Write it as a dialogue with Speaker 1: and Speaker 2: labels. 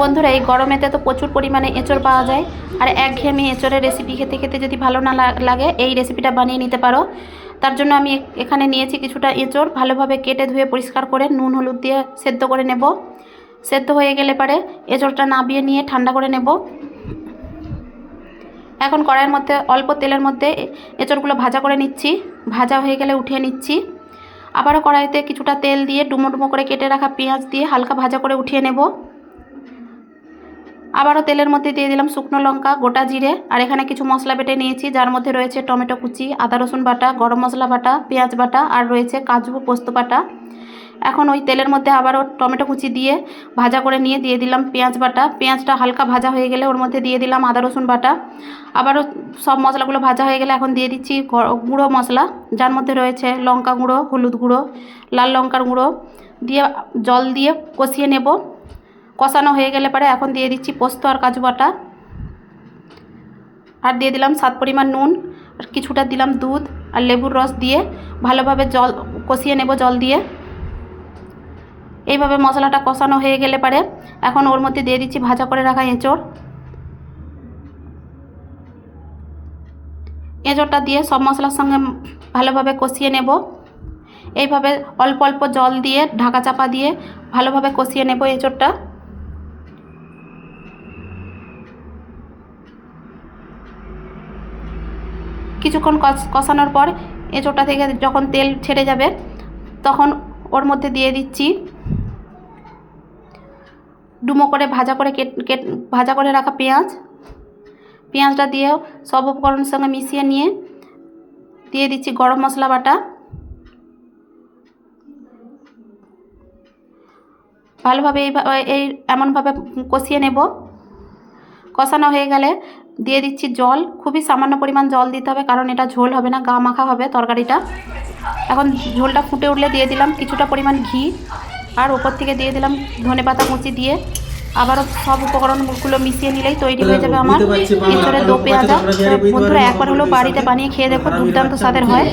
Speaker 1: বন্ধুরা, এই গরমেতে তো প্রচুর পরিমাণে এঁচড় পাওয়া যায়, আর একঘেয়েমি এঁচড়ের রেসিপি খেতে খেতে যদি ভালো না লাগে এই রেসিপিটা বানিয়ে নিতে পারো। তার জন্য আমি এখানে নিয়েছি কিছুটা এঁচড়, ভালোভাবে কেটে ধুয়ে পরিষ্কার করে নুন হলুদ দিয়ে সেদ্ধ করে নেব। সেদ্ধ হয়ে গেলে পরে এঁচড়টা নাবিয়ে নিয়ে ঠান্ডা করে নেব। এখন কড়াইয়ের মধ্যে অল্প তেলের মধ্যে এঁচড়গুলো ভাজা করে নিচ্ছি। ভাজা হয়ে গেলে উঠিয়ে নিচ্ছি। আবারও কড়াইতে কিছুটা তেল দিয়ে ডুমো ডুমো করে কেটে রাখা পেঁয়াজ দিয়ে হালকা ভাজা করে উঠিয়ে নেব। আবারও তেলের মধ্যে দিয়ে দিলাম শুকনো লঙ্কা, গোটা জিরে, আর এখানে কিছু মশলা বেটে নিয়েছি, যার মধ্যে রয়েছে টমেটো কুচি, আদা রসুন বাটা, গরম মশলা বাটা, পেঁয়াজ বাটা, আর রয়েছে কাজু পোস্ত বাটা। এখন ওই তেলের মধ্যে আবারও টমেটো কুচি দিয়ে ভাজা করে নিয়ে দিয়ে দিলাম পেঁয়াজ বাটা। পেঁয়াজটা হালকা ভাজা হয়ে গেলে ওর মধ্যে দিয়ে দিলাম আদা রসুন বাটা। আবারও সব মশলাগুলো ভাজা হয়ে গেলে এখন দিয়ে দিচ্ছি গুঁড়ো মশলা, যার মধ্যে রয়েছে লঙ্কা গুঁড়ো, হলুদ গুঁড়ো, লাল লঙ্কার গুঁড়ো দিয়ে জল দিয়ে কষিয়ে নেব। কষানো হয়ে গেলে পরে এখন দিয়ে দিচ্ছি পোস্ত আর কাজু বাটা, আর দিয়ে দিলাম স্বাদ পরিমাণ নুন, আর কিছুটা দিলাম দুধ আর লেবুর রস দিয়ে ভালোভাবে জল কষিয়ে নেব জল দিয়ে। এইভাবে মশলাটা কষানো হয়ে গেলে পরে এখন ওর মধ্যে দিয়ে দিচ্ছি ভাজা করে রাখা এঁচড়। এঁচড়টা দিয়ে সব মশলার সঙ্গে ভালোভাবে কষিয়ে নেব। এইভাবে অল্প অল্প জল দিয়ে ঢাকা চাপা দিয়ে ভালোভাবে কষিয়ে নেব এঁচড়টা। কিছুক্ষণ কষানোর পর এঁচড়টা থেকে যখন তেল ছেড়ে যাবে তখন ওর মধ্যে দিয়ে দিচ্ছি ডুমো করে ভাজা করে রাখা পেঁয়াজটা দিয়েও সব উপকরণের সঙ্গে মিশিয়ে নিয়ে দিয়ে দিচ্ছি গরম মশলা বাটা। ভালোভাবে এমনভাবে কষিয়ে নেব। কষানো হয়ে গেলে দিয়ে দিচ্ছি জল, খুবই সামান্য পরিমাণ জল দিতে হবে, কারণ এটা ঝোল হবে না, গা মাখা হবে তরকারিটা। এখন ঝোলটা ফুটে উঠলে দিয়ে দিলাম কিছুটা পরিমাণ ঘি, আর ওপর থেকে দিয়ে দিলাম ধনেপাতা কুচি দিয়ে আবারও সব উপকরণগুলো মিশিয়ে নিলেই তৈরি হয়ে যাবে আমার এঁচড়ের দো পেঁয়াজা। বন্ধুরা, একবার হলেও বাড়িতে বানিয়ে খেয়ে দেখো, দুর্দান্ত স্বাদের হয়।